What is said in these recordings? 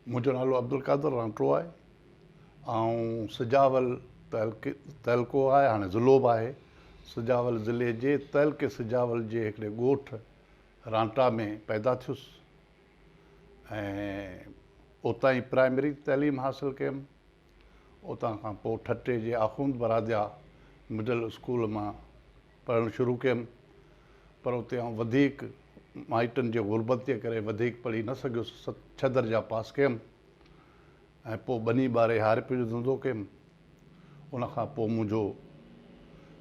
मुंहिंजो नालो अब्दुल कादर रांटो आहे ऐं सिजावल तहलको आहे, हाणे ज़िलो बि आहे। सिजावल ज़िले जे तहलके सिजावल जे हिकिड़े ॻोठ रांटा में पैदा थियुसि ऐं उतां ई प्राइमरी तइलीम हासिलु कयमि। उतां खां पोइ ठटे जे आख़ूंद बरादिया मिडल स्कूल मां पढ़णु शुरू कयमि, पर उते आउं वधीक माइटनि जे ग़ुर्बत जे करे वधीक पढ़ी न सघियुसि। 6 दर्जा पास कयमि ऐं पोइ ॿनी ॿारे हारपे जो धंधो कयमि। उनखां पोइ मुंहिंजो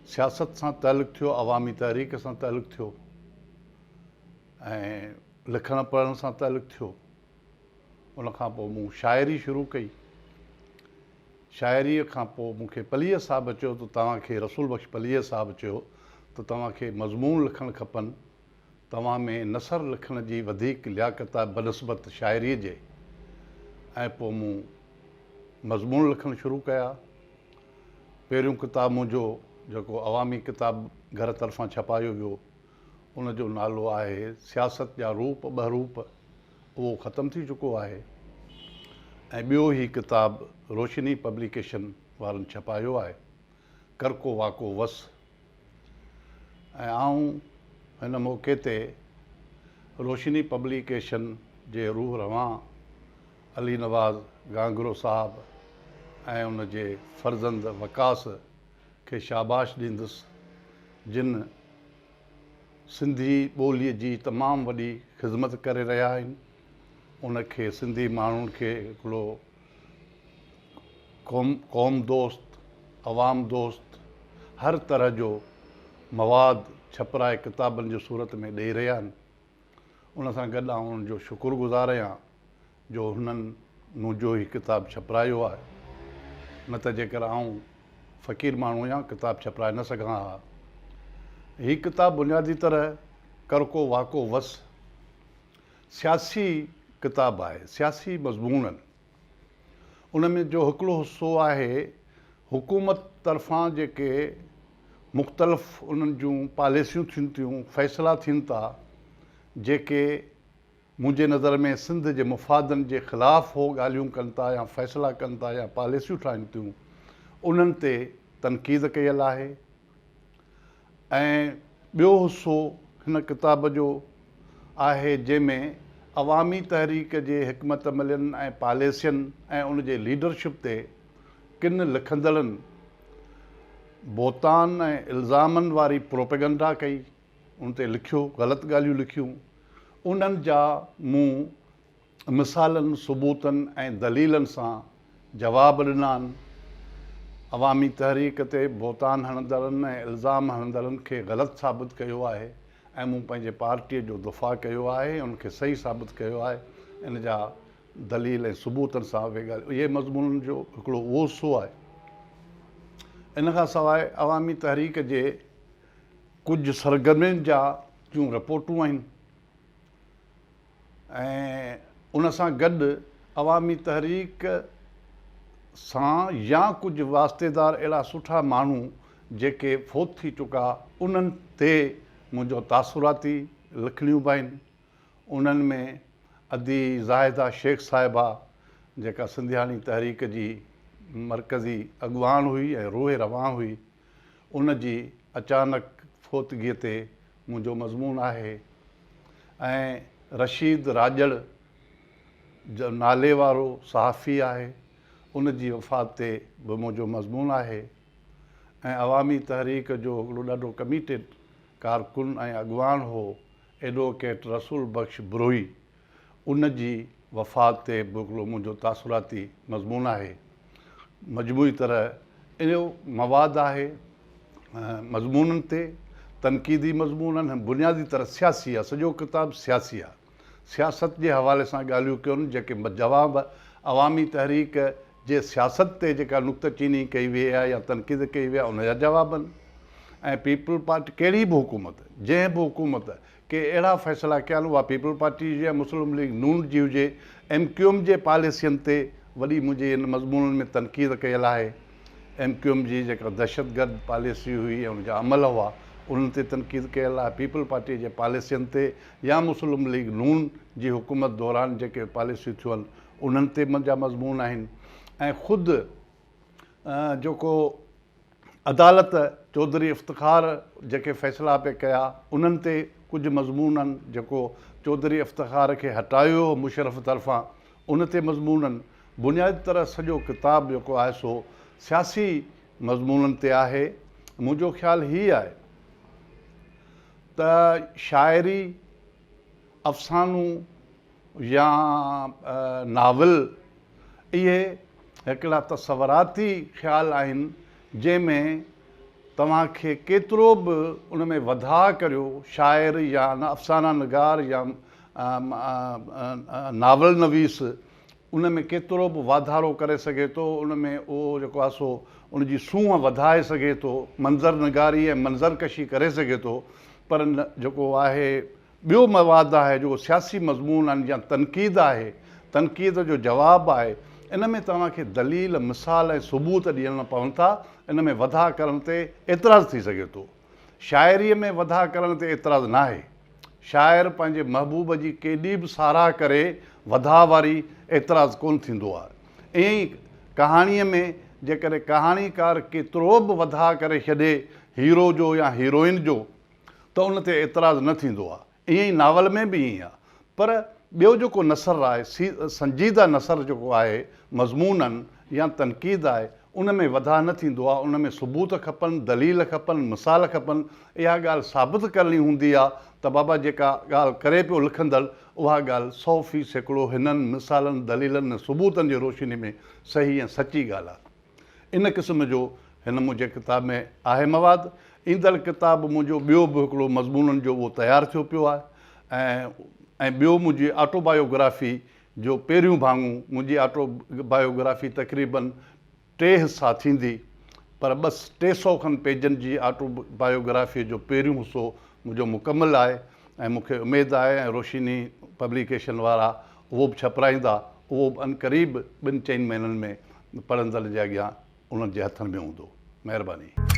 सियासत सां तालुक़ु थियो, अवामी तहरीक सां तालुक़ु थियो ऐं लिखण पढ़ण सां तालुक़ु थियो। उनखां पोइ मूं शाइरी शुरू कई। शाइरीअ खां पोइ मूंखे पलीअ साहिबु चयो त तव्हांखे, रसूल बख़्श पलीअ साहिबु चयो त तव्हांखे मज़मून लिखणु खपनि, तव्हां में नसर लिखण जी वधीक लियाक़त आहे बनिस्बत शाइरीअ जे। ऐं पोइ मूं मज़मून लिखणु शुरू कया। पहिरियों किताबु मुंहिंजो जेको अवामी किताबु घर तरफ़ां छपायो वियो, उनजो नालो आहे सियासत जा रूप ॿ रूप, उहो ख़तमु थी चुको आहे। ऐं ॿियो ई किताबु रोशनी पब्लिकेशन वारनि छपायो आहे, करको वाको वस। ऐं आऊं हिन मौक़े ते रोशनी पब्लिकेशन जे रूह रवां अली नवाज़ गांगरो साहिबु ऐं उनजे फ़र्ज़ंद वकास खे शाबाश ॾींदुसि, जिन सिंधी ॿोलीअ जी तमामु वॾी ख़िदमत करे रहिया आहिनि। उनखे सिंधी माण्हुनि खे हिकिड़ो क़ौम दोस्त, अवाम दोस्त, हर तरह जो मवाद छपराए किताबनि जो सूरत में ॾेई रहिया आहिनि। उन सां गॾु आउं उनजो शुक्रगुज़ार आहियां जो हुननि मुंहिंजो ई किताबु छपरायो आहे, न त जेकर आउं फ़क़ीर माण्हू आहियां किताबु छपराए न सघां हा। हीअ किताबु बुनियादी तरह करको वाको वस सियासी किताबु आहे, सियासी मज़मूननि। उन में जो हिकिड़ो हिसो आहे हुकूमत तरफ़ां जेके मुख़्तलिफ़ उन्हनि जूं पॉलिसियूं थियनि थियूं, फ़ैसिला थियनि था, जेके मुंहिंजे नज़र में सिंध जे मुफ़ादनि जे ख़िलाफ़ु हो ॻाल्हियूं कनि था या फ़ैसिला कनि था या पॉलिसियूं ठाहिनि थियूं, उन्हनि ते तनक़ीद कयल आहे। ऐं ॿियो हिसो हिन किताब जो आहे जंहिंमें अवामी तहरीक जे हिकमत अमलनि ऐं पॉलिसियुनि ऐं उनजे लीडरशिप ते किन लिखंदड़नि बोतान ऐं इल्ज़ामनि वारी प्रोपेगंडा कई, उन ते लिखियो, ग़लति ॻाल्हियूं लिखियूं। उन्हनि जा मूं मिसालनि, सबूतनि ऐं दलीलनि सां जवाब ॾिना आहिनि। अवामी तहरीक ते बोतान हणंदड़नि ऐं इल्ज़ाम हणंदड़नि खे ग़लति साबित कयो आहे ऐं मूं पंहिंजे पार्टीअ जो दुफ़ा कयो आहे, उनखे सही साबित कयो आहे। इन जा दलील ऐं सबूतनि सां उहे ॻाल्हि, इहे मज़मूननि जो हिकिड़ो उहो हिसो आहे। इन खां सवाइ अवामी तहरीक जे कुझु सरगर्मियुनि जा जूं रिपोर्टूं आहिनि ऐं उन सां गॾु अवामी तहरीक सां या कुझु वास्तेदार अहिड़ा सुठा माण्हू जेके फ़ौत थी चुका, उन्हनि ते मुंहिंजो तासुराती लिखणियूं बि आहिनि। उन्हनि में अदी ज़ाहिदा शेख साहिबा, जेका सिंधियाणी तहरीक जी मरकज़ी अॻुवान हुई ऐं रोहे रवां हुई, उन जी अचानक फ़ौतगीअ ते मुंहिंजो मज़मून आहे। ऐं रशीद राजड़ जो नाले वारो सहाफ़ी आहे, उन जी वफ़ात ते बि मुंहिंजो मज़मून आहे। ऐं अवामी तहरीक जो हिकिड़ो ॾाढो कमिटेड कारकुन ऐं अॻुवान हो एडवोकेट रसूल बख़्श ब्रोही, उन जी वफ़ात ते बि हिकिड़ो मुंहिंजो तासुराती मज़मून आहे। मजमूई तरह इहो मवादु आहे मज़मूननि ते, तनक़ीदी मज़मूननि, बुनियादी तरह सियासी आहे, सॼो किताबु सियासी आहे। सियासत जे हवाले सां ॻाल्हियूं कयूं जेके जवाब अवामी तहरीक जे सियासत ते जेका नुक्तचीनी कई वई आहे या तनक़ीद कई वई आहे, उनजा जवाब आहिनि। ऐं पीपल पार्टी, कहिड़ी बि हुकूमत, जंहिं बि हुकूमत के अहिड़ा फ़ैसिला कया आहिनि, उहा पीपल पार्टी हुजे या मुस्लिम लीग नून जी हुजे, MQM जे पॉलिसियुनि ते वॾी मुंहिंजे इन मज़मूननि में तनक़ीद कयल आहे। MQM जी जेका दहशतगर्द पॉलिसी हुई ऐं उनजा अमल हुआ, उन्हनि ते तनक़ीद कयल आहे। पीपल पार्टी जे पॉलिसियुनि ते या मुस्लिम लीग नून जी हुकूमत दौरान जेके पॉलिसियूं थियूं आहिनि, उन्हनि ते मुंहिंजा मज़मून आहिनि ऐं ख़ुदि जेको अदालत चौधरी इफ़्तिख़ार जेके फ़ैसिला पे कया उन्हनि ते कुझु मज़मून आहिनि जेको चौधरी इफ़्तिख़ार खे हटायो हो मुशर्रफ तरफ़ां उन ते मज़मून आहिनि बुनियादी तरह सॼो किताबु जेको आहे सो सियासी मज़मूननि ते आहे। मुंहिंजो ख़्यालु हीअ आहे त शाइरी अफ़सानू या नावल इहे हिकिड़ा तसवराती ख़्याल आहिनि जंहिंमें तव्हांखे केतिरो बि उन में वधा करियो शाइर या अफ़साना निगार या नावल नवीस उन में केतिरो बि वाधारो करे सघे थो उन में उहो जेको आहे सो उन जी सूंहं वधाए सघे थो मंज़र निगारी ऐं मंज़रकशी करे सघे थो पर जेको आहे ॿियो मवादु आहे जेको सियासी मज़मून आहिनि या तनक़ीद आहे तनक़ीद जो जवाबु आहे इन में तव्हांखे दलील मिसाल ऐं सबूत ॾियणा पवनि था इन में वधा करण ते एतिराज़ु थी सघे थो शाइरीअ में वधा करण ते एतिराज़ु न आहे शाइर पंहिंजे महबूब जी केॾी बि साराह करे वधा वारी एतिराज़ु कोन थींदो आहे। ईअं ई कहाणीअ में जेकॾहिं कहाणीकार केतिरो बि वधा करे छॾे हीरो जो या हीरोइन जो त उन ते एतिराज़ु न थींदो आहे। ईअं ई नावल में बि ईअं आहे पर ॿियो जेको नसर आहे संजीदा नसर जेको आहे मज़मूननि या तनक़ीद आहे उन में वधा न थींदो आहे उन में सबूत खपनि दलील खपनि मिसाल खपनि इहा ॻाल्हि साबित करणी हूंदी आहे त बाबा जेका ॻाल्हि करे पियो लिखंदड़ उहा ॻाल्हि 100% हिकिड़ो हिननि मिसालनि दलीलनि ऐं सबूतनि जी रोशनी में सही ऐं सची ॻाल्हि आहे। इन क़िस्म जो हिन मुंहिंजे किताब में आहे मवादु। ईंदड़ किताबु मुंहिंजो ॿियो बि हिकिड़ो मज़मूननि जो उहो तयारु थियो पियो आहे ऐं ॿियो मुंहिंजी ऑटोबायोग्राफ़ी जो पहिरियों भाङो मुंहिंजी ऑटोबायोग्राफ़ी तक़रीबन 3 हिसा थींदी पर बसि 300 खनि पेजनि जी ऑटोबायोग्राफ़ी जो पहिरियों हिसो मुंहिंजो मुकमल आहे ऐं मूंखे उमेदु आहे ऐं रोशिनी पब्लिकेशन वारा उहो बि छपाईंदा उहो बि अनक़रीब 2-4 महीननि में पढ़ंदड़ जे अॻियां उन्हनि जे हथनि में हूंदो। महिरबानी।